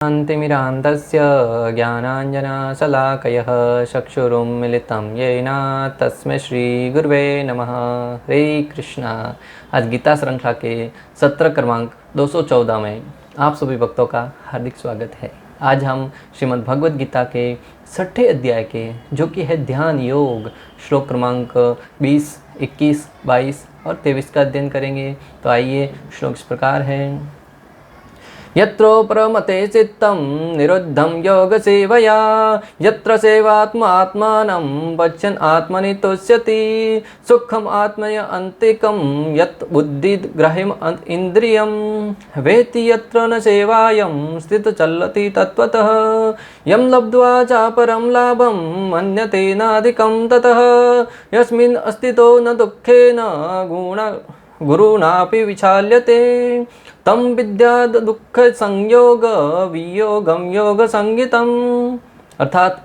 शान्तिमिरान्तस्य ज्ञानाञ्जनशलाकयः चक्षुरुन्मिलितं येन तस्मै श्रीगुरुवे नमः। हरे कृष्णा। आज गीता श्रृंखला के सत्र क्रमांक 214 में आप सभी भक्तों का हार्दिक स्वागत है। आज हम श्रीमद् भगवद गीता के 6ठे अध्याय के, जो कि है ध्यान योग, श्लोक क्रमांक 20, 21, 22 और 23 का अध्ययन करेंगे। तो आइए, श्लोक इस प्रकार है। यत्रो प्रमते चित्तं निरुद्धं योग सेवया, यत्र सेवात्मात्मानं पश्यन् आत्मनि तुष्यति, सुखम आत्मय अंतिकं यत् बुद्धिग्राह्यम् इंद्रियं, वेत्ति यत्र न सेवायं स्थित चलति तत्त्वतः, यं लब्ध्वा च परं लाभं मन्यते नाधिकं ततः, यस्मिन् अस्तितो न दुःखेन गुरुणापि विचाल्यते, तम विद्याद दुख संयोग वियोगम योग संगीतम। अर्थात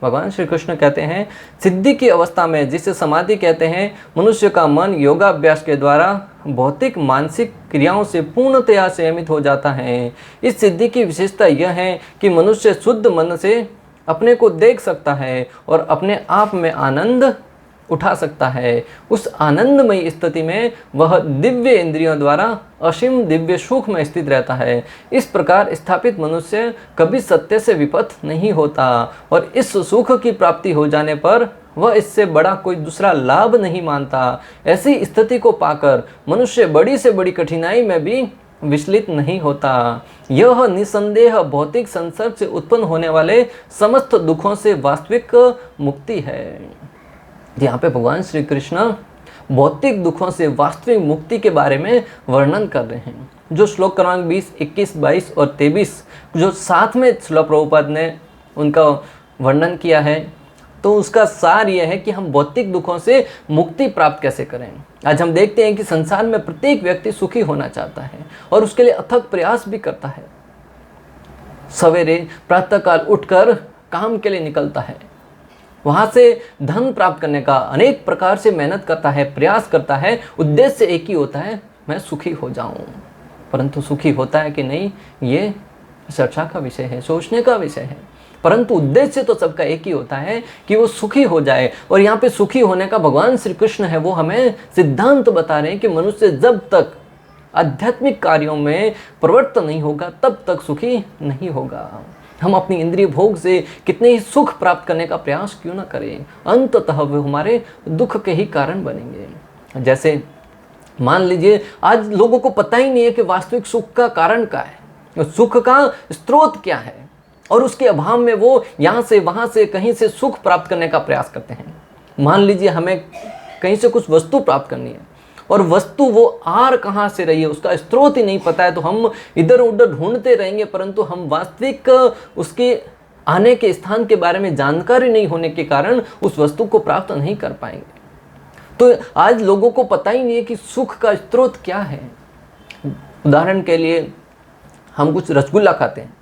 भगवान श्री कृष्ण कहते हैं, सिद्धि की अवस्था में, जिसे समाधि कहते हैं, मनुष्य का मन योगाभ्यास के द्वारा भौतिक मानसिक क्रियाओं से पूर्णतया संयमित हो जाता है। इस सिद्धि की विशेषता यह है कि मनुष्य शुद्ध मन से अपने को देख सकता है और अपने आप में आनंद उठा सकता है। उस आनंदमयी स्थिति में वह दिव्य इंद्रियों द्वारा असीम दिव्य सुख में स्थित रहता है। इस प्रकार स्थापित मनुष्य कभी सत्य से विपथ नहीं होता और इस सुख की प्राप्ति हो जाने पर वह इससे बड़ा कोई दूसरा लाभ नहीं मानता। ऐसी स्थिति को पाकर मनुष्य बड़ी से बड़ी कठिनाई में भी विचलित नहीं होता। यह निसंदेह भौतिक संसर्ग से उत्पन्न होने वाले समस्त दुखों से वास्तविक मुक्ति है। यहाँ पे भगवान श्री कृष्ण भौतिक दुखों से वास्तविक मुक्ति के बारे में वर्णन कर रहे हैं। जो श्लोक क्रमांक 20, 21, 22 और 23 जो साथ में श्रील प्रभुपाद ने उनका वर्णन किया है, तो उसका सार यह है कि हम भौतिक दुखों से मुक्ति प्राप्त कैसे करें। आज हम देखते हैं कि संसार में प्रत्येक व्यक्ति सुखी होना चाहता है और उसके लिए अथक प्रयास भी करता है। सवेरे प्रातःकाल उठकर काम के लिए निकलता है, वहाँ से धन प्राप्त करने का अनेक प्रकार से मेहनत करता है, प्रयास करता है। उद्देश्य एक ही होता है, मैं सुखी हो जाऊं। परंतु सुखी होता है कि नहीं, ये चर्चा का विषय है, सोचने का विषय है। परंतु उद्देश्य तो सबका एक ही होता है कि वो सुखी हो जाए। और यहाँ पे सुखी होने का भगवान श्री कृष्ण है, वो हमें सिद्धांत बता रहे हैं कि मनुष्य जब तक आध्यात्मिक कार्यों में प्रवृत्त नहीं होगा तब तक सुखी नहीं होगा। हम अपनी इंद्रिय भोग से कितने ही सुख प्राप्त करने का प्रयास क्यों ना करें, अंततः वे हमारे दुख के ही कारण बनेंगे। जैसे मान लीजिए, आज लोगों को पता ही नहीं है कि वास्तविक सुख का कारण क्या है, सुख का स्रोत क्या है, और उसके अभाव में वो यहाँ से वहाँ से कहीं से सुख प्राप्त करने का प्रयास करते हैं। मान लीजिए हमें कहीं से कुछ वस्तु प्राप्त करनी है और वस्तु वो आर कहाँ से रही है, उसका स्रोत ही नहीं पता है, तो हम इधर उधर ढूंढते रहेंगे, परंतु हम वास्तविक उसके आने के स्थान के बारे में जानकारी नहीं होने के कारण उस वस्तु को प्राप्त नहीं कर पाएंगे। तो आज लोगों को पता ही नहीं है कि सुख का स्रोत क्या है। उदाहरण के लिए, हम कुछ रसगुल्ला खाते हैं,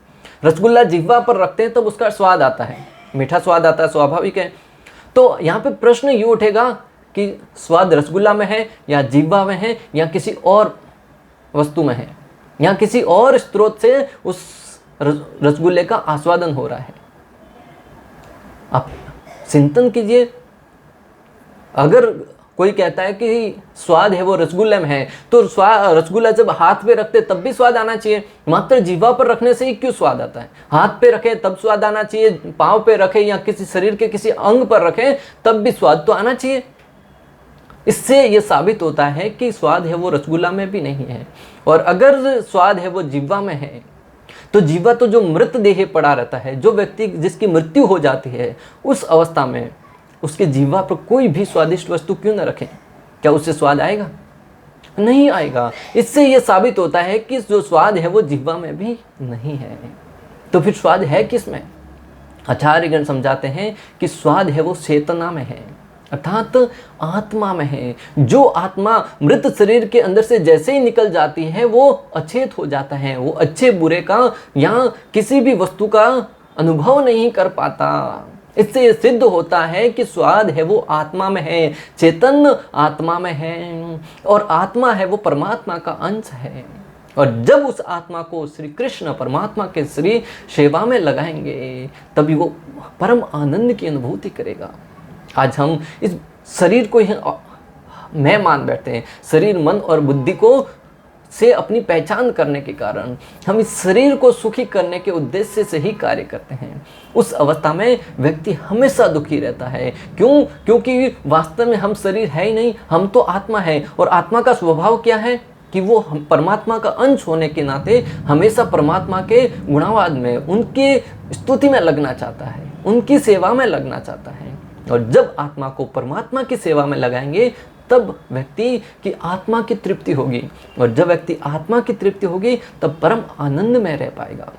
रसगुल्ला जिह्वा पर रखते हैं तब उसका स्वाद आता है, मीठा स्वाद आता है, स्वाभाविक है। तो यहाँ पे प्रश्न ये उठेगा कि स्वाद रसगुल्ला में है या जिह्वा में है या किसी और वस्तु में है, या किसी और स्रोत से उस रसगुल्ले का आस्वादन हो रहा है। आप चिंतन कीजिए, अगर कोई कहता है कि स्वाद है वो रसगुल्ले में है, तो रसगुल्ला जब हाथ पे रखते तब भी स्वाद आना चाहिए, मात्र जिह्वा पर रखने से ही क्यों स्वाद आता है? हाथ पे रखे तब स्वाद आना चाहिए, पाँव पे रखे या किसी शरीर के किसी अंग पर रखे तब भी स्वाद तो आना चाहिए। इससे यह साबित होता है कि स्वाद है वो रसगुल्ला में भी नहीं है। और अगर स्वाद है वो जिह्वा में है, तो जिह्वा तो जो मृतदेह पड़ा रहता है, जो व्यक्ति जिसकी मृत्यु हो जाती है, उस अवस्था में उसके जिह्वा पर कोई भी स्वादिष्ट वस्तु क्यों न रखें, क्या उससे स्वाद आएगा? नहीं आएगा। इससे यह साबित होता है कि जो स्वाद है वो जिह्वा में भी नहीं है। तो फिर स्वाद है किस में? आचार्यगण समझाते हैं कि स्वाद है वो चेतना में है, अर्थात आत्मा में है। जो आत्मा मृत शरीर के अंदर से जैसे ही निकल जाती है वो अचेत हो जाता है, वो अच्छे बुरे का या किसी भी वस्तु का अनुभव नहीं कर पाता। इससे ये सिद्ध होता है कि स्वाद है वो आत्मा में है, चेतन आत्मा में है, और आत्मा है वो परमात्मा का अंश है। और जब उस आत्मा को श्री कृष्ण परमात्मा के श्री सेवा में लगाएंगे तभी वो परम आनंद की अनुभूति करेगा। आज हम इस शरीर को ही मैं मान बैठते हैं, शरीर मन और बुद्धि को से अपनी पहचान करने के कारण हम इस शरीर को सुखी करने के उद्देश्य से ही कार्य करते हैं। उस अवस्था में व्यक्ति हमेशा दुखी रहता है। क्यों? क्योंकि वास्तव में हम शरीर है ही नहीं, हम तो आत्मा है। और आत्मा का स्वभाव क्या है कि वो हम परमात्मा का अंश होने के नाते हमेशा परमात्मा के गुणावाद में, उनकी स्तुति में लगना चाहता है, उनकी सेवा में लगना चाहता है। और जब आत्मा को परमात्मा की सेवा में लगाएंगे तब व्यक्ति की आत्मा की तृप्ति होगी। और जब व्यक्ति आत्मा की तृप्ति होगी तब परम आनंद में रह पाएगा।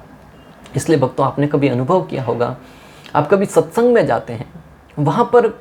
इसलिए भक्तों, आपने कभी अनुभव किया होगा, आप कभी सत्संग में जाते हैं, वहाँ पर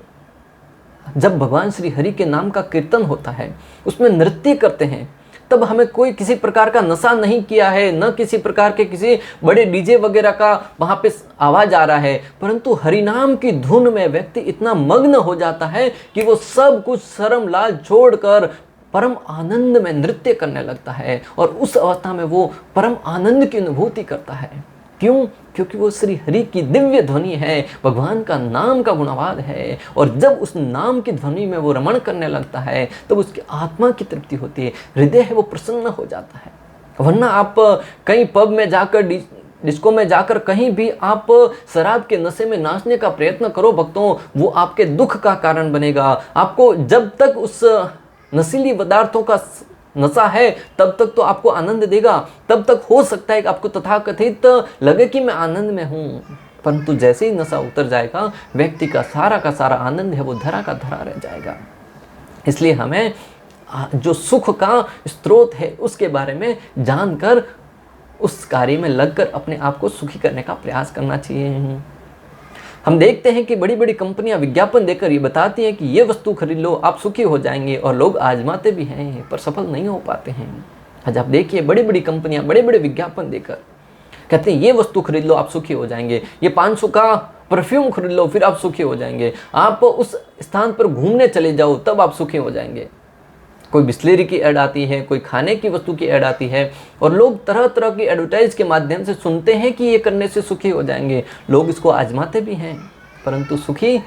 जब भगवान श्री हरि के नाम का कीर्तन होता है, उसमें नृत्य करते हैं, तब हमें कोई किसी प्रकार का नशा नहीं किया है, न किसी प्रकार के किसी बड़े डीजे वगैरह का वहाँ पे आवाज़ आ रहा है, परंतु हरिनाम की धुन में व्यक्ति इतना मग्न हो जाता है कि वो सब कुछ शर्म लाज छोड़कर परम आनंद में नृत्य करने लगता है। और उस अवस्था में वो परम आनंद की अनुभूति करता है। क्यों? क्योंकि वो श्री हरि की दिव्य ध्वनि है, भगवान का नाम का गुणवाद है। और जब उस नाम की ध्वनि में वो रमण करने लगता है तब उसकी आत्मा की तृप्ति होती है, हृदय है वो प्रसन्न हो जाता है। वरना आप कहीं पब में जाकर, डिस्को में जाकर कहीं भी आप शराब के नशे में नाचने का प्रयत्न करो भक्तों, वो आपके दुख का कारण बनेगा। आपको जब तक उस नशीली पदार्थों का नशा है तब तक तो आपको आनंद देगा, तब तक हो सकता है कि आपको तथाकथित लगे कि मैं आनंद में हूँ, परंतु जैसे ही नशा उतर जाएगा व्यक्ति का सारा आनंद है वो धरा का धरा रह जाएगा। इसलिए हमें जो सुख का स्रोत है उसके बारे में जानकर उस कार्य में लगकर अपने आप को सुखी करने का प्रयास करना चाहिए। हम देखते हैं कि बड़ी बड़ी कंपनियां विज्ञापन देकर ये बताती हैं कि ये वस्तु खरीद लो आप सुखी हो जाएंगे, और लोग आजमाते भी हैं पर सफल नहीं हो पाते हैं। आज आप देखिए बड़ी बड़ी कंपनियां बड़े बड़े विज्ञापन देकर कहते हैं ये वस्तु खरीद लो आप सुखी हो जाएंगे, ये 500 का परफ्यूम खरीद लो फिर आप सुखी हो जाएंगे, आप उस स्थान पर घूमने चले जाओ तब आप सुखी हो जाएंगे। कोई बिस्लेरी की ऐड आती है, कोई खाने की वस्तु की ऐड आती है, और लोग तरह तरह की एडवर्टाइज के माध्यम से सुनते हैं कि ये करने से सुखी हो जाएंगे। लोग इसको आजमाते भी हैं, परंतु सुखी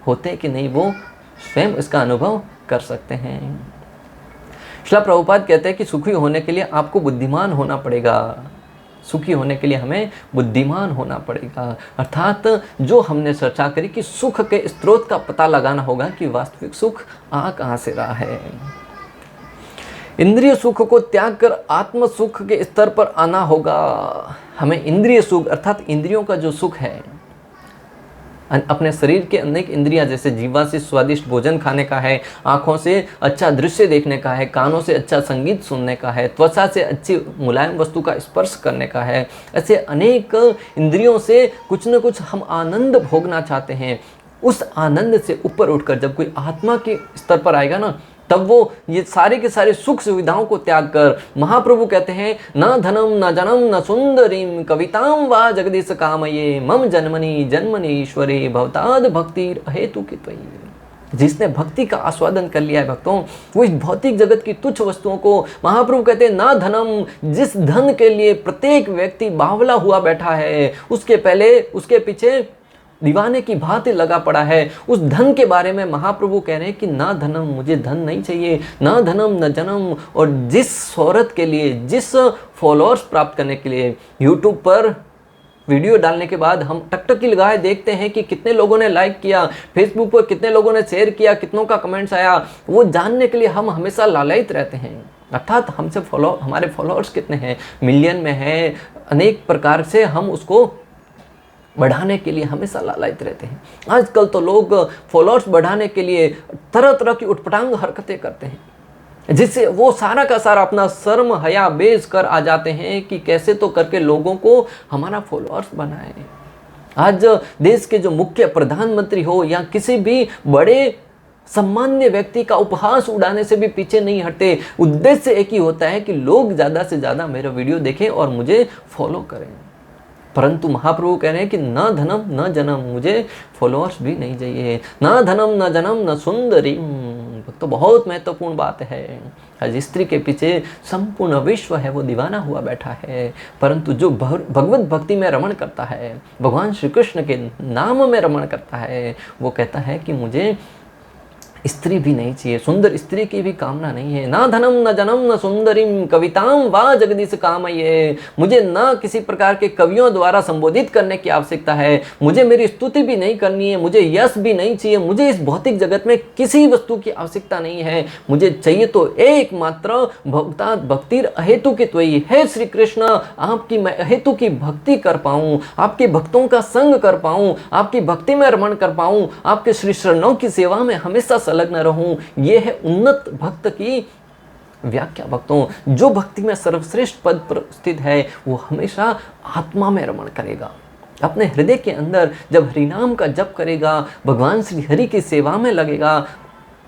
होते कि नहीं वो स्वयं इसका अनुभव कर सकते हैं। श्रील प्रभुपाद कहते हैं कि सुखी होने के लिए आपको बुद्धिमान होना पड़ेगा। सुखी होने के लिए हमें बुद्धिमान होना पड़ेगा, अर्थात जो हमने चर्चा करी कि सुख के स्रोत का पता लगाना होगा कि वास्तविक सुख आ कहाँ से रहा है। इंद्रिय सुख को त्याग कर आत्म सुख के स्तर पर आना होगा। हमें इंद्रिय सुख अर्थात इंद्रियों का जो सुख है, अपने शरीर के अनेक इंद्रियां, जैसे जीवा से स्वादिष्ट भोजन खाने का है, आँखों से अच्छा दृश्य देखने का है, कानों से अच्छा संगीत सुनने का है, त्वचा से अच्छी मुलायम वस्तु का स्पर्श करने का है, ऐसे अनेक इंद्रियों से कुछ न कुछ हम आनंद भोगना चाहते हैं। उस आनंद से ऊपर उठकर जब कोई आत्मा के स्तर पर आएगा ना, तब वो ये सारे के सारे सुख सुविधाओं को त्याग कर, महाप्रभु कहते हैं न धनम न जनम न सुंदरीम कविताम वा जगदीश कामये मम जन्मनि जन्मनि ईश्वरे भवताद भक्तिर हेतु की त्वयि। जिसने भक्ति का आस्वादन कर लिया है भक्तों, वो इस भौतिक जगत की तुच्छ वस्तुओं को, महाप्रभु कहते हैं ना धनम, जिस धन के लिए प्रत्येक व्यक्ति बावला हुआ बैठा है, उसके पहले उसके पीछे दीवाने की भांति लगा पड़ा है, उस धन के बारे में महाप्रभु कह रहे हैं कि ना धनम, मुझे धन नहीं चाहिए, ना धनम न जनम। और जिस शोहरत के लिए, जिस फॉलोअर्स प्राप्त करने के लिए यूट्यूब पर वीडियो डालने के बाद हम टकटकी लगाए देखते हैं कि कितने लोगों ने लाइक किया, फेसबुक पर कितने लोगों ने शेयर किया, कितनों का कमेंट्स आया, वो जानने के लिए हम हमेशा लालायित रहते हैं। अर्थात हमसे हमारे फॉलोअर्स कितने हैं, मिलियन में है, अनेक प्रकार से हम उसको बढ़ाने के लिए हमेशा लालायित रहते हैं। आजकल तो लोग फॉलोअर्स बढ़ाने के लिए तरह तरह की उटपटांग हरकतें करते हैं, जिससे वो सारा का सारा अपना शर्म हया बेच कर आ जाते हैं कि कैसे तो करके लोगों को हमारा फॉलोअर्स बनाए। आज देश के जो मुख्य प्रधानमंत्री हो या किसी भी बड़े सम्मान्य व्यक्ति का उपहास उड़ाने से भी पीछे नहीं हटते। उद्देश्य एक ही होता है कि लोग ज़्यादा से ज़्यादा मेरा वीडियो देखें और मुझे फॉलो करें। परंतु महाप्रभु कह रहे हैं कि न धनम न जनम, मुझे फॉलोअर्स भी नहीं चाहिए, ना धनम न जनम न सुंदरी। भक्तों, बहुत महत्वपूर्ण बात है। आज स्त्री के पीछे संपूर्ण विश्व है वो दीवाना हुआ बैठा है, परंतु जो भगवत भक्ति में रमण करता है, भगवान श्री कृष्ण के नाम में रमण करता है, वो कहता है कि मुझे स्त्री भी नहीं चाहिए, सुंदर स्त्री की भी कामना नहीं है। ना धनम न जनम न सुंदरीम कविताम वा जगदीश कामये, मुझे ना किसी प्रकार के कवियों द्वारा संबोधित करने की आवश्यकता है, मुझे मेरी स्तुति भी नहीं करनी है, मुझे यश भी नहीं चाहिए, मुझे इस भौतिक जगत में किसी वस्तु की आवश्यकता नहीं है। मुझे चाहिए तो एकमात्र भक्ता भक्तिर अहेतु के त्वयि, है श्री कृष्ण आपकी मैं अहेतु की भक्ति कर पाऊँ, आपके भक्तों का संग कर पाऊँ, आपकी भक्ति में रमण कर पाऊँ, आपके श्री चरणों की सेवा में हमेशा संलग्न रहूं। यह है उन्नत भक्त की व्याख्या। भक्तों, जो भक्ति में सर्वश्रेष्ठ पद पर स्थित है वो हमेशा आत्मा में रमण करेगा। अपने हृदय के अंदर जब हरिनाम का जप करेगा, भगवान श्री हरि की सेवा में लगेगा,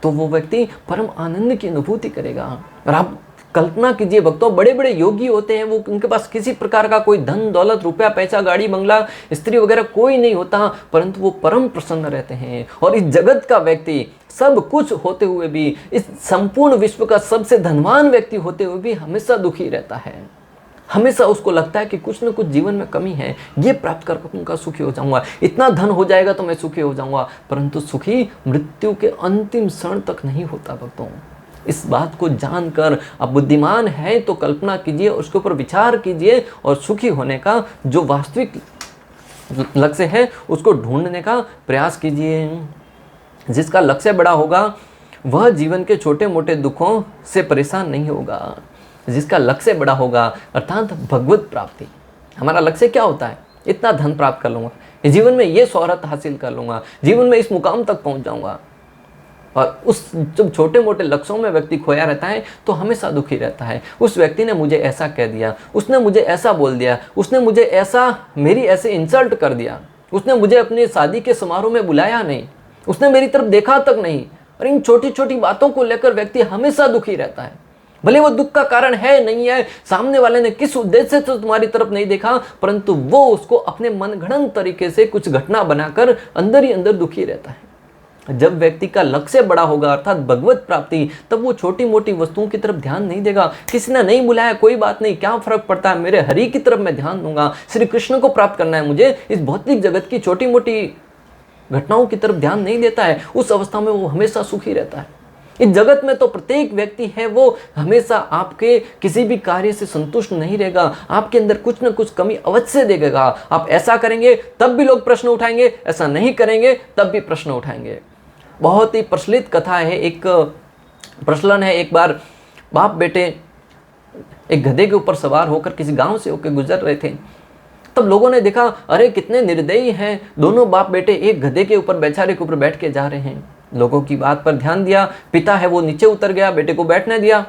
तो वो व्यक्ति परम आनंद की अनुभूति करेगा। और आप कल्पना कीजिए भक्तों, बड़े बड़े योगी होते हैं, वो उनके पास किसी प्रकार का कोई धन दौलत रुपया पैसा गाड़ी बंगला स्त्री वगैरह कोई नहीं होता, परंतु वो परम प्रसन्न रहते हैं। और इस जगत का व्यक्ति सब कुछ होते हुए भी, इस संपूर्ण विश्व का सबसे धनवान व्यक्ति होते हुए भी हमेशा दुखी रहता है। हमेशा उसको लगता है कि कुछ न कुछ जीवन में कमी है, ये प्राप्त कर उनका सुखी हो जाऊंगा, इतना धन हो जाएगा तो मैं सुखी हो जाऊंगा, परंतु सुखी मृत्यु के अंतिम क्षण तक नहीं होता। भक्तों, इस बात को जानकर आप बुद्धिमान है तो कल्पना कीजिए, उसके ऊपर विचार कीजिए और सुखी होने का जो वास्तविक लक्ष्य है उसको ढूंढने का प्रयास कीजिए। जिसका लक्ष्य बड़ा होगा वह जीवन के छोटे मोटे दुखों से परेशान नहीं होगा। जिसका लक्ष्य बड़ा होगा अर्थात भगवत प्राप्ति। हमारा लक्ष्य क्या होता है? इतना धन प्राप्त कर लूँगा, जीवन में ये शोहरत हासिल कर लूँगा, जीवन में इस मुकाम तक पहुँच जाऊँगा। और उस जब छोटे मोटे लक्ष्यों में व्यक्ति खोया रहता है तो हमेशा दुखी रहता है। उस व्यक्ति ने मुझे ऐसा कह दिया, उसने मुझे ऐसा बोल दिया, उसने मुझे ऐसा मेरी ऐसे इंसल्ट कर दिया, उसने मुझे अपनी शादी के समारोह में बुलाया नहीं, उसने मेरी तरफ देखा तक नहीं। और इन छोटी छोटी बातों को लेकर व्यक्ति हमेशा दुखी रहता है। भले वो दुख का कारण है नहीं है, सामने वाले ने किस उद्देश्य से तो तुम्हारी तरफ नहीं देखा, परंतु वो उसको अपने मनगढ़ंत तरीके से कुछ घटना बनाकर अंदर ही अंदर दुखी रहता है। जब व्यक्ति का लक्ष्य बड़ा होगा अर्थात भगवत प्राप्ति, तब वो छोटी मोटी वस्तुओं की तरफ ध्यान नहीं देगा। किसी ने नहीं बुलाया कोई बात नहीं, क्या फर्क पड़ता है, मेरे हरि की तरफ मैं ध्यान दूंगा, श्री कृष्ण को प्राप्त करना है मुझे। इस भौतिक जगत की छोटी मोटी घटनाओं की तरफ ध्यान नहीं देता है। उस अवस्था में वो हमेशा सुखी रहता है। इस जगत में तो प्रत्येक व्यक्ति है वो हमेशा आपके किसी भी कार्य से संतुष्ट नहीं रहेगा, आपके अंदर कुछ न कुछ कमी अवश्य देगा। आप ऐसा करेंगे तब भी लोग प्रश्न उठाएंगे, ऐसा नहीं करेंगे तब भी प्रश्न उठाएंगे। बहुत ही प्रचलित कथा है, एक प्रचलन है। एक बार बाप बेटे एक गधे के ऊपर सवार होकर किसी गांव से होकर गुजर रहे थे। तब लोगों ने देखा, अरे कितने निर्दयी हैं, दोनों बाप बेटे एक गधे के ऊपर बेचारे के ऊपर बैठ के जा रहे हैं। लोगों की बात पर ध्यान दिया, पिता है वो नीचे उतर गया, बेटे को बैठने दिया।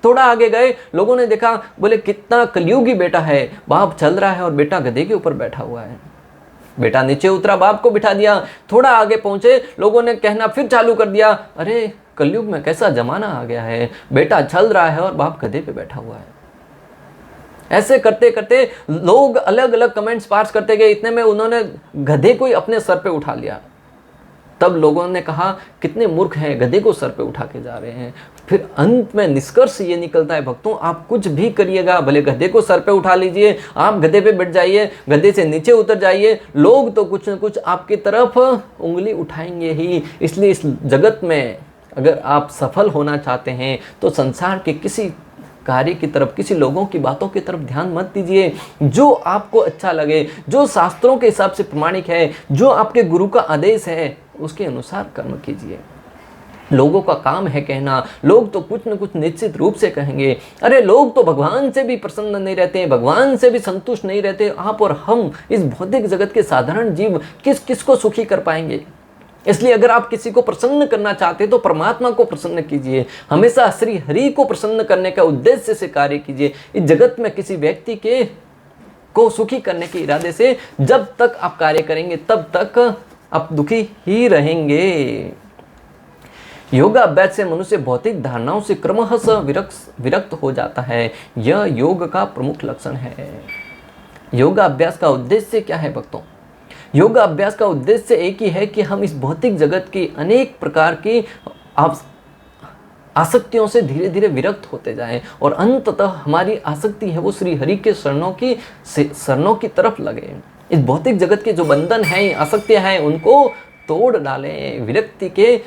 थोड़ा आगे गए, लोगों ने देखा, बोले कितना कलयुगी बेटा है, बाप चल रहा है और बेटा गधे के ऊपर बैठा हुआ है। बेटा नीचे उतरा, बाप को बिठा दिया। थोड़ा आगे पहुंचे, लोगों ने कहना फिर चालू कर दिया, अरे कलयुग में कैसा जमाना आ गया है, बेटा चल रहा है और बाप गधे पे बैठा हुआ है। ऐसे करते करते लोग अलग अलग कमेंट्स पास करते गए, इतने में उन्होंने गधे को ही अपने सर पे उठा लिया। तब लोगों ने कहा, कितने मूर्ख हैं, गधे को सर पे उठा के जा रहे हैं। फिर अंत में निष्कर्ष ये निकलता है भक्तों, आप कुछ भी करिएगा, भले गधे को सर पे उठा लीजिए, आप गधे पे बैठ जाइए, गधे से नीचे उतर जाइए, लोग तो कुछ न कुछ आपकी तरफ उंगली उठाएंगे ही। इसलिए इस जगत में अगर आप सफल होना चाहते हैं तो संसार के किसी कार्य की तरफ, किसी लोगों की बातों की तरफ ध्यान मत दीजिए। जो आपको अच्छा लगे, जो शास्त्रों के हिसाब से प्रमाणिक है, जो आपके गुरु का आदेश है, उसके अनुसार कर्म कीजिए। लोगों का काम है कहना, लोग तो कुछ न कुछ निश्चित रूप से कहेंगे। अरे लोग तो भगवान से भी प्रसन्न नहीं रहते, भगवान से भी संतुष्ट नहीं रहते। आप और हम इस भौतिक जगत के साधारण जीव किस किस को सुखी कर पाएंगे? इसलिए अगर आप किसी को प्रसन्न करना चाहते हैं तो परमात्मा को प्रसन्न कीजिए, हमेशा श्री हरि को प्रसन्न करने का उद्देश्य से कार्य कीजिए। इस जगत में किसी व्यक्ति के को सुखी करने के इरादे से जब तक आप कार्य करेंगे तब तक आप दुखी ही रहेंगे। योगा अभ्यास से मनुष्य भौतिक धारणाओं से क्रमशः विरक्त हो जाता है। यह योग का प्रमुख लक्षण है। योगा अभ्यास का उद्देश्य क्या है भक्तों? योगा अभ्यास का उद्देश्य एक ही है कि हम इस भौतिक जगत की अनेक प्रकार की आसक्तियों से धीरे धीरे विरक्त होते जाएं और अंततः हमारी आसक्ति है वो श्री हरि के शरणों की तरफ लगे। इस भौतिक जगत के जो बंधन हैं, आसक्तियां हैं, उनको तोड़ डालें विरक्ति के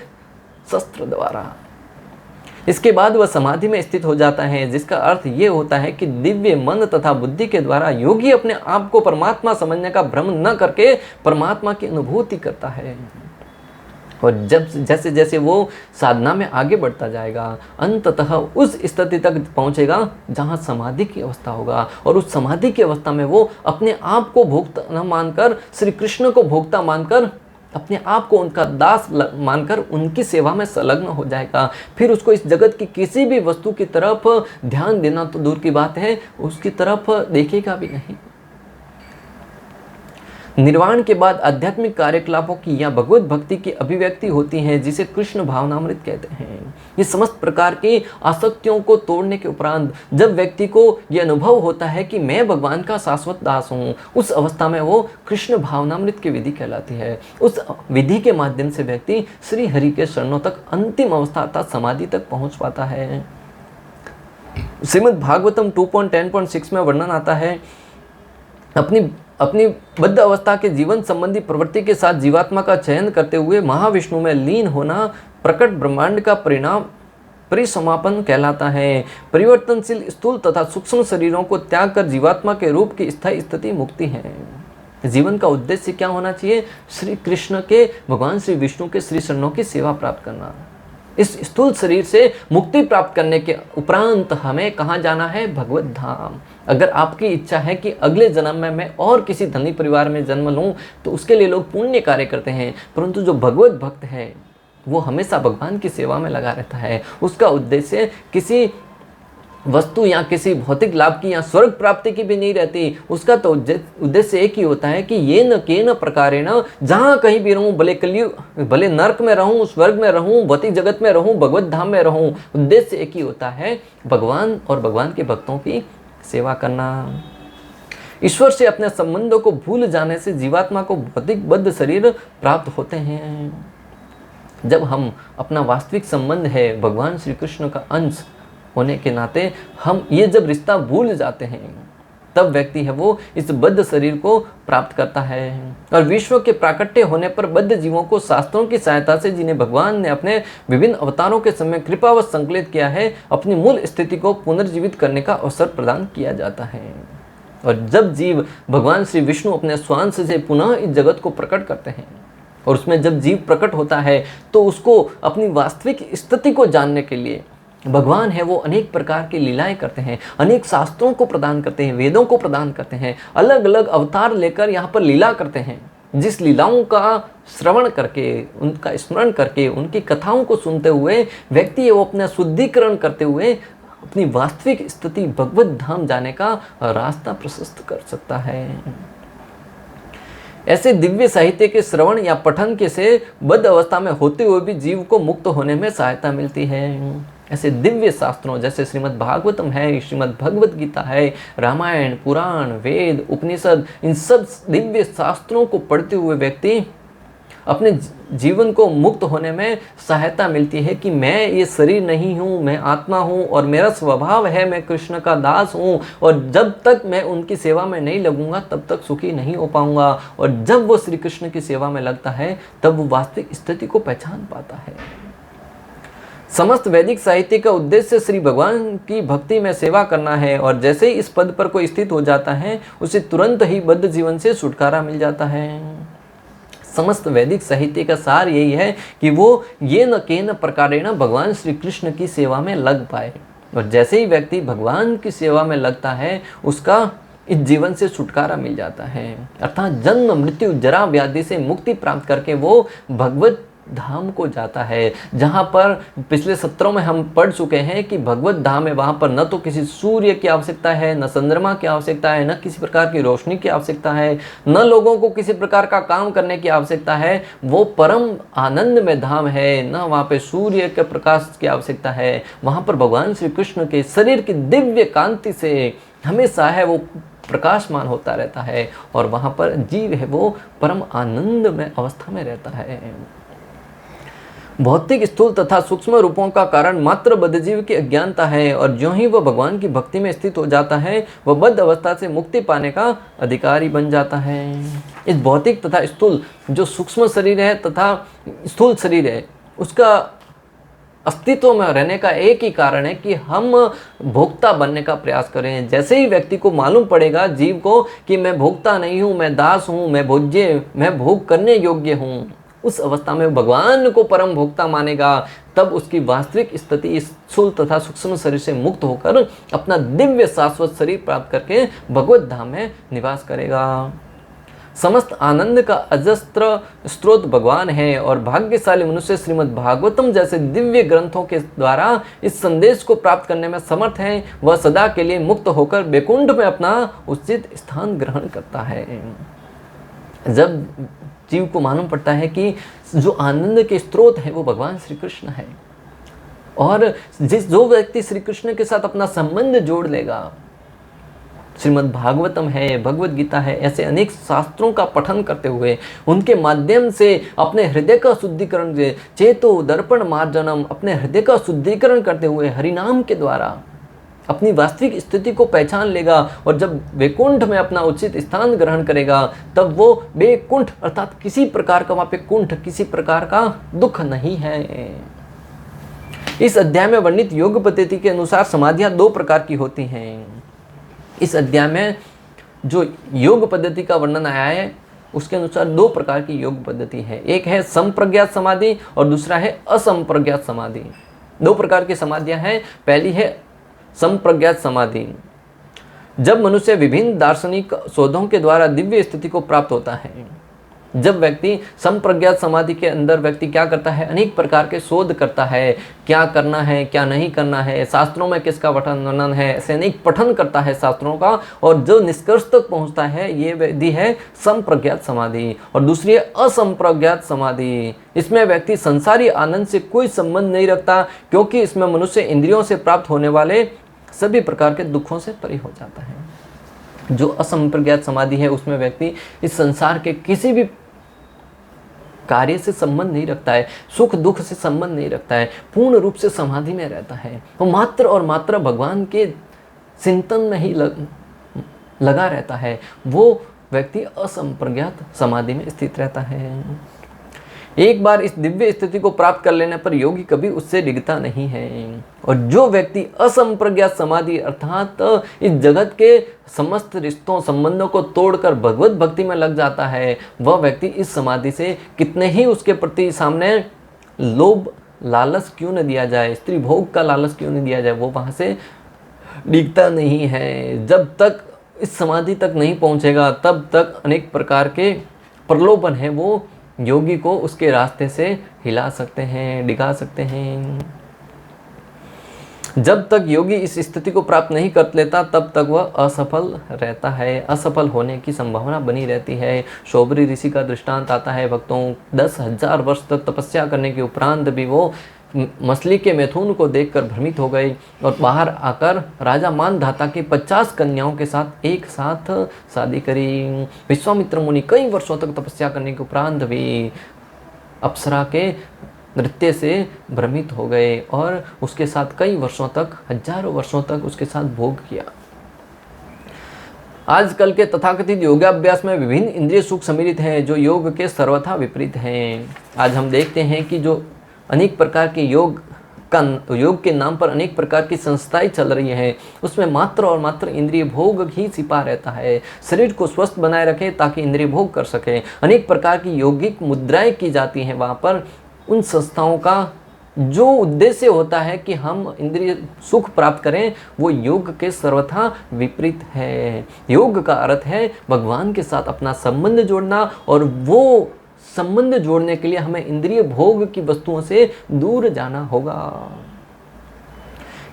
शस्त्र द्वारा। इसके बाद वह समाधि में स्थित हो जाता है, जिसका अर्थ ये होता है कि दिव्य मन तथा बुद्धि के द्वारा योगी अपने आप को परमात्मा समझने का भ्रम न करके परमात्मा की अनुभूति करता है। और जैसे जैसे वो साधना में आगे बढ़ता जाएगा, अंततः उस स्थिति तक पहुंचेगा जहां समाधि की अवस्था होगा। और उस समाधि की अवस्था में वो अपने आप को भोक्ता न मानकर, श्री कृष्ण को भोक्ता मानकर, अपने आप को उनका दास मानकर उनकी सेवा में संलग्न हो जाएगा। फिर उसको इस जगत की किसी भी वस्तु की तरफ ध्यान देना तो दूर की बात है, उसकी तरफ देखेगा भी नहीं। निर्वाण के बाद आध्यात्मिक कार्यकलापों की या भगवत भक्ति की अभिव्यक्ति होती है, जिसे कृष्ण भावनामृत कहते हैं। ये समस्त प्रकार की आसक्तियों को तोड़ने के उपरांत जब व्यक्ति को यह अनुभव होता है कि मैं भगवान का शाश्वत दास हूँ, उस अवस्था में वो कृष्ण भावनामृत की विधि कहलाती है। उस विधि के माध्यम से व्यक्ति श्री हरि के शरणों तक अंतिम अवस्था अर्थात समाधि तक पहुँच पाता है। श्रीमद् भागवतम 2.10.6 में वर्णन आता है, अपनी बद्ध अवस्था के जीवन संबंधी प्रवृत्ति के साथ जीवात्मा का चयन करते हुए महाविष्णु में लीन होना प्रकट ब्रह्मांड का परिसमापन कहलाता है। परिवर्तनशील स्थूल तथा सूक्ष्म शरीरों को त्याग कर जीवात्मा के रूप की स्थायी स्थिति मुक्ति है। जीवन का उद्देश्य क्या होना चाहिए? श्री कृष्ण के, भगवान श्री विष्णु के श्री चरणों की सेवा प्राप्त करना। इस स्थूल शरीर से मुक्ति प्राप्त करने के उपरांत हमें कहाँ जाना है? भगवत धाम। अगर आपकी इच्छा है कि अगले जन्म में मैं और किसी धनी परिवार में जन्म लूँ, तो उसके लिए लोग पुण्य कार्य करते हैं, परंतु जो भगवत भक्त है वो हमेशा भगवान की सेवा में लगा रहता है। उसका उद्देश्य किसी वस्तु या किसी भौतिक लाभ की या स्वर्ग प्राप्ति की भी नहीं रहती। उसका तो उद्देश्य एक ही होता है कि ये न के न प्रकारेण, जहाँ कहीं भी रहूँ, भले कलयुग, भले नर्क में रहूँ, स्वर्ग में रहूँ, भौतिक जगत में रहूँ, भगवत धाम में रहूँ, उद्देश्य एक ही होता है, भगवान और भगवान के भक्तों की सेवा करना। ईश्वर से अपने संबंधों को भूल जाने से जीवात्मा को भौतिक बद्ध शरीर प्राप्त होते हैं। जब हम अपना वास्तविक संबंध है भगवान श्री कृष्ण का अंश होने के नाते हम ये जब रिश्ता भूल जाते हैं, तब व्यक्ति है वो इस बद्ध शरीर को प्राप्त करता है। और विश्व के प्राकट्य होने पर बद्ध जीवों को शास्त्रों की सहायता से, जिन्हें भगवान ने अपने विभिन्न अवतारों के समय कृपावश संकलित किया है, अपनी मूल स्थिति को पुनर्जीवित करने का अवसर प्रदान किया जाता है। और जब जीव भगवान श्री विष्णु अपने स्वांश से पुनः इस जगत को प्रकट करते हैं, और उसमें जब जीव प्रकट होता है तो उसको अपनी वास्तविक स्थिति को जानने के लिए भगवान है वो अनेक प्रकार की लीलाएं करते हैं, अनेक शास्त्रों को प्रदान करते हैं, वेदों को प्रदान करते हैं, अलग अलग अवतार लेकर यहाँ पर लीला करते हैं। जिस लीलाओं का श्रवण करके, उनका स्मरण करके, उनकी कथाओं को सुनते हुए व्यक्ति है वो अपना शुद्धिकरण करते हुए अपनी वास्तविक स्थिति भगवत धाम जाने का रास्ता प्रशस्त कर सकता है। ऐसे दिव्य साहित्य के श्रवण या पठन के से बद्ध अवस्था में होते हुए भी जीव को मुक्त होने में सहायता मिलती है। ऐसे दिव्य शास्त्रों जैसे श्रीमद् भागवतम है, श्रीमद् भगवत गीता है, रामायण, पुराण, वेद, उपनिषद, इन सब दिव्य शास्त्रों को पढ़ते हुए व्यक्ति अपने जीवन को मुक्त होने में सहायता मिलती है कि मैं ये शरीर नहीं हूँ, मैं आत्मा हूँ और मेरा स्वभाव है मैं कृष्ण का दास हूँ, और जब तक मैं उनकी सेवा में नहीं लगूंगा तब तक सुखी नहीं हो पाऊंगा। और जब वो श्री कृष्ण की सेवा में लगता है तब वो वास्तविक स्थिति को पहचान पाता है। समस्त वैदिक साहित्य का उद्देश्य श्री भगवान की भक्ति में सेवा करना है, और जैसे ही इस पद पर कोई स्थित हो जाता है उसे तुरंत ही बद्ध जीवन से छुटकारा मिल जाता है। समस्त वैदिक साहित्य का सार यही है कि वो ये न केन प्रकारेण भगवान श्री कृष्ण की सेवा में लग पाए, और जैसे ही व्यक्ति भगवान की सेवा में लगता है उसका इस जीवन से छुटकारा मिल जाता है, अर्थात जन्म मृत्यु जरा व्याधि से मुक्ति प्राप्त करके वो भगवत धाम को जाता है। जहाँ पर पिछले सत्रों में हम पढ़ चुके हैं कि भगवत धाम है, वहाँ पर न तो किसी सूर्य की आवश्यकता है, न चंद्रमा की आवश्यकता है, न किसी प्रकार की रोशनी की आवश्यकता है, न लोगों को किसी प्रकार का काम करने की आवश्यकता है। वो परम आनंद में धाम है, न वहाँ पे सूर्य के प्रकाश की आवश्यकता है। वहाँ पर भगवान श्री कृष्ण के शरीर की दिव्य कांति से हमेशा है वो प्रकाशमान होता रहता है, और वहाँ पर जीव है वो परम आनंद में अवस्था में रहता है। भौतिक स्थूल तथा सूक्ष्म रूपों का कारण मात्र बद्धजीव की अज्ञानता है, और जो ही वह भगवान की भक्ति में स्थित हो जाता है वह बद्ध अवस्था से मुक्ति पाने का अधिकारी बन जाता है। इस भौतिक तथा स्थूल, जो सूक्ष्म शरीर है तथा स्थूल शरीर है, उसका अस्तित्व में रहने का एक ही कारण है कि हम भोक्ता बनने का प्रयास करें। जैसे ही व्यक्ति को मालूम पड़ेगा, जीव को, कि मैं भोक्ता नहीं हूँ, मैं दास हूँ, मैं भोज्य, मैं भोग करने योग्य हूँ, उस अवस्था में भगवान को परम भोक्ता मानेगा। तब उसकी वास्तविक स्थिति इस स्थूल तथा सूक्ष्म शरीर से मुक्त होकर अपना दिव्य शाश्वत शरीर प्राप्त करके भगवत धाम में निवास करेगा। समस्त आनंद का अजस्त्र स्रोत भगवान है, और भाग्यशाली मनुष्य श्रीमद् भागवतम जैसे दिव्य ग्रंथों के द्वारा इस संदेश को प्राप्त करने में समर्थ है। वह सदा के लिए मुक्त होकर वैकुंठ में अपना उचित स्थान ग्रहण करता है। जब जीव को मालूम पड़ता है कि जो आनंद के स्रोत है वो भगवान श्री कृष्ण है, और जो व्यक्ति श्री कृष्ण के साथ अपना संबंध जोड़ लेगा, श्रीमद् भागवतम है, भगवत गीता है, ऐसे अनेक शास्त्रों का पठन करते हुए उनके माध्यम से अपने हृदय का शुद्धिकरण, चेतो दर्पण मार्जनम, अपने हृदय का शुद्धिकरण करते हुए हरिनाम के द्वारा अपनी वास्तविक स्थिति को पहचान लेगा, और जब वैकुंठ में अपना उचित स्थान ग्रहण करेगा तब वो वैकुंठ अर्थात किसी प्रकार का वहाँ पे कुंठ, किसी प्रकार का दुख नहीं है। इस अध्याय में वर्णित योग पद्धति के अनुसार समाधियाँ दो प्रकार की होती हैं। इस अध्याय में जो योग पद्धति का वर्णन आया है उसके अनुसार दो प्रकार की योग पद्धति है। एक है संप्रज्ञात समाधि और दूसरा है असंप्रज्ञात समाधि। दो प्रकार की समाधियां हैं। पहली है संप्रज्ञात समाधि। जब मनुष्य विभिन्न दार्शनिक शोधों के द्वारा दिव्य स्थिति को प्राप्त होता है, जब व्यक्ति संप्रज्ञात समाधि के अंदर व्यक्ति क्या करता है, अनेक प्रकार के शोध करता है, क्या करना है क्या नहीं करना है, शास्त्रों में किसका वर्णन है, ऐसे अनेक पठन करता है शास्त्रों का, और जो निष्कर्ष तक पहुंचता है ये विधि है संप्रज्ञात समाधि। और दूसरी है असंप्रज्ञात समाधि। इसमें व्यक्ति संसारी आनंद से कोई संबंध नहीं रखता, क्योंकि इसमें मनुष्य इंद्रियों से प्राप्त होने वाले सभी प्रकार के दुखों से परे हो जाता है। जो असंप्रज्ञात समाधि है उसमें व्यक्ति इस संसार के किसी भी कार्य से संबंध नहीं रखता है, सुख दुख से संबंध नहीं रखता है, पूर्ण रूप से समाधि में रहता है। वो मात्र और मात्र भगवान के चिंतन में ही लगा रहता है। वो व्यक्ति असंप्रज्ञात समाधि में स्थित रहता है। एक बार इस दिव्य स्थिति को प्राप्त कर लेने पर योगी कभी उससे डिगता नहीं है। और जो व्यक्ति असंप्रज्ञात समाधि अर्थात इस जगत के समस्त रिश्तों संबंधों को तोड़कर भगवत भक्ति में लग जाता है, वह व्यक्ति इस समाधि से कितने ही उसके प्रति सामने लोभ लालच क्यों न दिया जाए, स्त्री भोग का लालच क्यों न दिया जाए, वो वहाँ से डिगता नहीं है। जब तक इस समाधि तक नहीं पहुँचेगा तब तक अनेक प्रकार के प्रलोभन है वो योगी को उसके रास्ते से हिला सकते हैं, डिगा सकते हैं। जब तक योगी इस स्थिति को प्राप्त नहीं कर लेता तब तक वह असफल रहता है, असफल होने की संभावना बनी रहती है। शौबरी ऋषि का दृष्टांत आता है। भक्तों 10,000 वर्ष तक तपस्या करने के उपरांत भी वो मछली के मैथुन को देखकर भ्रमित हो गई और बाहर आकर राजा मानधाता की 50 कन्याओं के साथ एक साथ शादी करी। विश्वामित्र मुनि कई वर्षों तक तपस्या करने के उपरांत भी अप्सरा के नृत्य से भ्रमित हो गए और उसके साथ कई वर्षों तक, हजारों वर्षों तक उसके साथ भोग किया। आजकल के तथाकथित योगाभ्यास में विभिन्न इंद्रिय सुख सम्मिलित हैं जो योग के सर्वथा विपरीत हैं। आज हम देखते हैं कि जो अनेक प्रकार के योग के नाम पर अनेक प्रकार की संस्थाएं चल रही हैं, उसमें मात्र और मात्र इंद्रिय भोग ही छिपा रहता है। शरीर को स्वस्थ बनाए रखे ताकि इंद्रिय भोग कर सके। अनेक प्रकार की यौगिक मुद्राएं की जाती हैं वहाँ पर। उन संस्थाओं का जो उद्देश्य होता है कि हम इंद्रिय सुख प्राप्त करें, वो योग के सर्वथा विपरीत है। योग का अर्थ है भगवान के साथ अपना संबंध जोड़ना, और वो संबंध जोड़ने के लिए हमें इंद्रिय भोग की वस्तुओं से दूर जाना होगा।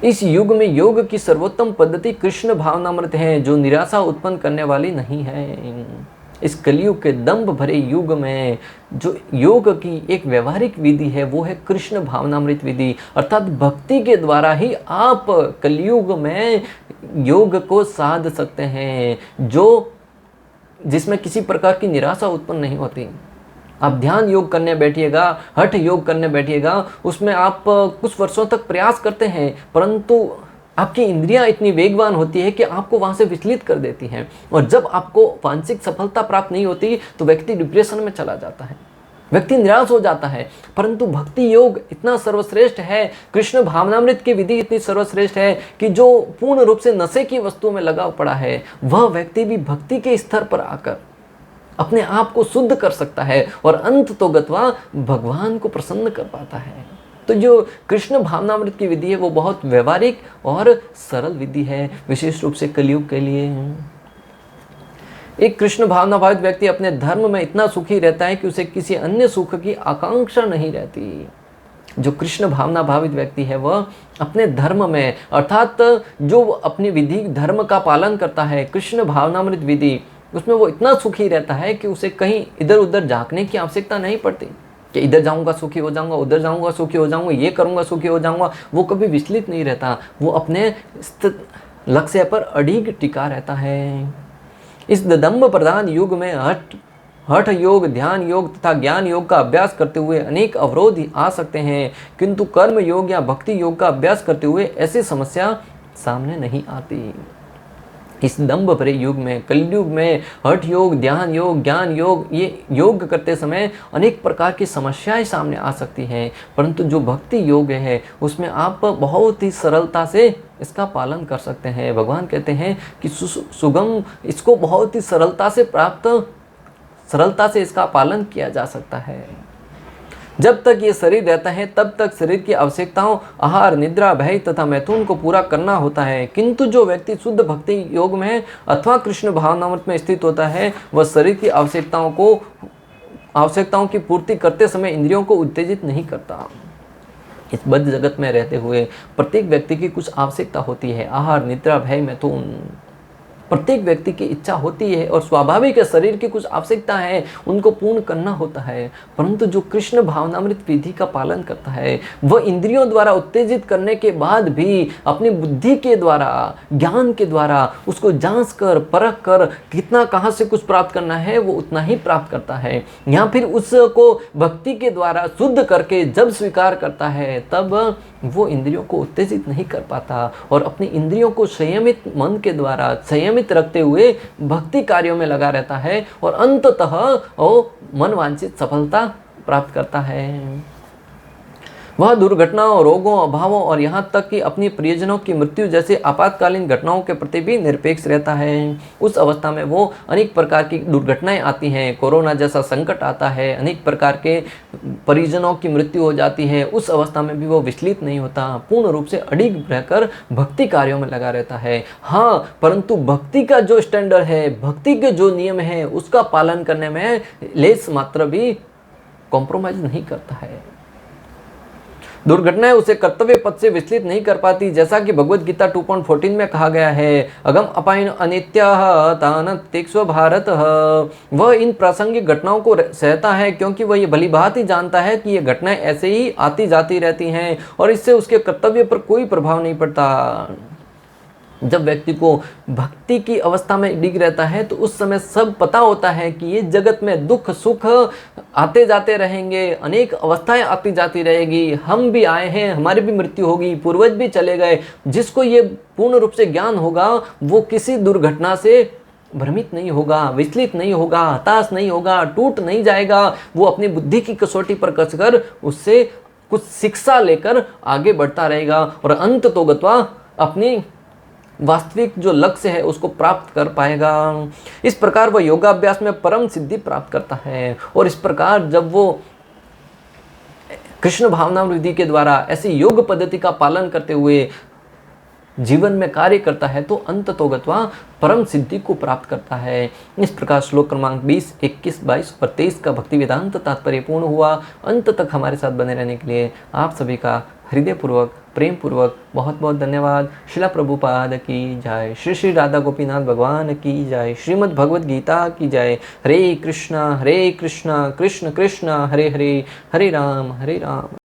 इस युग में योग की सर्वोत्तम पद्धति कृष्ण भावनामृत है, जो निराशा उत्पन्न करने वाली नहीं है। इस कलयुग के दंभ भरे युग में जो योग की एक व्यवहारिक विधि है वो है कृष्ण भावनामृत विधि, अर्थात भक्ति के द्वारा ही आप कलयुग में योग को साध सकते हैं, जिसमें किसी प्रकार की निराशा उत्पन्न नहीं होती। आप ध्यान योग करने बैठिएगा, हठ योग करने बैठिएगा, उसमें आप कुछ वर्षों तक प्रयास करते हैं, परंतु आपकी इंद्रियां इतनी वेगवान होती है कि आपको वहां से विचलित कर देती हैं। और जब आपको वांछित सफलता प्राप्त नहीं होती तो व्यक्ति डिप्रेशन में चला जाता है, व्यक्ति निराश हो जाता है। परंतु भक्ति योग इतना सर्वश्रेष्ठ है, कृष्ण भावनामृत की विधि इतनी सर्वश्रेष्ठ है कि जो पूर्ण रूप से नशे की वस्तुओं में लगा पड़ा है, वह व्यक्ति भी भक्ति के स्तर पर आकर अपने आप को शुद्ध कर सकता है और अंत तो गत्वा भगवान को प्रसन्न कर पाता है। तो जो कृष्ण भावनामृत की विधि है वो बहुत व्यवहारिक और सरल विधि है, विशेष रूप से कलयुग के लिए। एक कृष्ण भावना भावित व्यक्ति अपने धर्म में इतना सुखी रहता है कि उसे किसी अन्य सुख की आकांक्षा नहीं रहती। जो कृष्ण भावना भावित व्यक्ति है वह अपने धर्म में, अर्थात जो अपनी विधि धर्म का पालन करता है, कृष्ण भावनामृत विधि, उसमें वो इतना सुखी रहता है कि उसे कहीं इधर उधर झांकने की आवश्यकता नहीं पड़ती कि इधर जाऊंगा सुखी हो जाऊंगा, उधर जाऊंगा सुखी हो जाऊंगा, ये करूंगा सुखी हो जाऊंगा। वो कभी विचलित नहीं रहता, वो अपने लक्ष्य पर अडिग टिका रहता है। इस ददम्भ प्रधान युग में हठ योग, ध्यान योग तथा ज्ञान योग का अभ्यास करते हुए अनेक अवरोध आ सकते हैं, किंतु कर्म योग या भक्ति योग का अभ्यास करते हुए ऐसी समस्या सामने नहीं आती। इस दंभ भरे युग में, कलयुग में हठ योग, ध्यान योग, ज्ञान योग, ये योग करते समय अनेक प्रकार की समस्याएं सामने आ सकती हैं, परंतु जो भक्ति योग है उसमें आप बहुत ही सरलता से इसका पालन कर सकते हैं। भगवान कहते हैं कि सुगम, इसको बहुत ही सरलता से इसका पालन किया जा सकता है। जब तक ये शरीर रहता है तब तक शरीर की आवश्यकताओं, आहार, निद्रा, भय तथा मैथुन को पूरा करना होता है, किंतु जो व्यक्ति शुद्ध भक्ति योग में अथवा कृष्ण भावनामृत में स्थित होता है वह शरीर की आवश्यकताओं की पूर्ति करते समय इंद्रियों को उत्तेजित नहीं करता। इस बद्ध जगत में रहते हुए प्रत्येक व्यक्ति की कुछ आवश्यकता होती है, आहार, निद्रा, भय, मैथुन, प्रत्येक व्यक्ति की इच्छा होती है और स्वाभाविक है, शरीर की कुछ आवश्यकता है, उनको पूर्ण करना होता है। परंतु जो कृष्ण भावनामृत विधि का पालन करता है वह इंद्रियों द्वारा उत्तेजित करने के बाद भी अपनी बुद्धि के द्वारा, ज्ञान के द्वारा उसको जांच कर, परख कर कितना कहाँ से कुछ प्राप्त करना है वो उतना ही प्राप्त करता है, या फिर उसको भक्ति के द्वारा शुद्ध करके जब स्वीकार करता है तब वो इंद्रियों को उत्तेजित नहीं कर पाता और अपनी इंद्रियों को संयमित मन के द्वारा संयमित रखते हुए भक्ति कार्यों में लगा रहता है और अंततः वो मनवांछित सफलता प्राप्त करता है। वह दुर्घटनाओं, रोगों, अभावों और यहाँ तक कि अपनी प्रियजनों की मृत्यु जैसे आपातकालीन घटनाओं के प्रति भी निरपेक्ष रहता है। उस अवस्था में वो अनेक प्रकार की दुर्घटनाएं आती हैं, कोरोना जैसा संकट आता है, अनेक प्रकार के परिजनों की मृत्यु हो जाती है, उस अवस्था में भी वो विचलित नहीं होता, पूर्ण रूप से अडिग रहकर भक्ति कार्यों में लगा रहता है। हाँ, परंतु भक्ति का जो स्टैंडर्ड है, भक्ति के जो नियम है उसका पालन करने में लेस मात्र भी कॉम्प्रोमाइज नहीं करता है। दुर्घटनाएं उसे कर्तव्य पथ से विचलित नहीं कर पाती, जैसा कि भगवद गीता 2.14 में कहा गया है, अगम अपायन अनित्यः तानत्यक्स्व भारत। वह इन प्रासंगिक घटनाओं को सहता है क्योंकि वह ये भली भांति जानता है कि ये घटनाएं ऐसे ही आती जाती रहती हैं और इससे उसके कर्तव्य पर कोई प्रभाव नहीं पड़ता। जब व्यक्ति को भक्ति की अवस्था में डिग रहता है तो उस समय सब पता होता है कि ये जगत में दुख सुख आते जाते रहेंगे, अनेक अवस्थाएं आती जाती रहेगी, हम भी आए हैं, हमारी भी मृत्यु होगी, पूर्वज भी चले गए। जिसको ये पूर्ण रूप से ज्ञान होगा वो किसी दुर्घटना से भ्रमित नहीं होगा, विचलित नहीं होगा, हताश नहीं होगा, टूट नहीं जाएगा। वो अपनी बुद्धि की कसौटी पर कसकर उससे कुछ शिक्षा लेकर आगे बढ़ता रहेगा और अंत तो गत्वा अपनी वास्तविक जो लक्ष्य है उसको प्राप्त कर पाएगा। इस प्रकार वह योगाभ्यास में परम सिद्धि प्राप्त करता है और इस प्रकार जब वो कृष्ण भावना विधि के द्वारा ऐसी योग पद्धति का पालन करते हुए जीवन में कार्य करता है तो अंत तो गत्वा परम सिद्धि को प्राप्त करता है। इस प्रकार श्लोक क्रमांक 20, 21, 22 और 23 का भक्ति वेदांत तात्पर्य पूर्ण हुआ। अंत तक हमारे साथ बने रहने के लिए आप सभी का हृदयपूर्वक, प्रेम पूर्वक बहुत बहुत धन्यवाद। शिला प्रभुपाद की जय, श्री श्री राधा गोपीनाथ भगवान की जय, श्रीमद् भगवद गीता की जय। हरे कृष्णा कृष्ण कृष्ण हरे हरे, हरे राम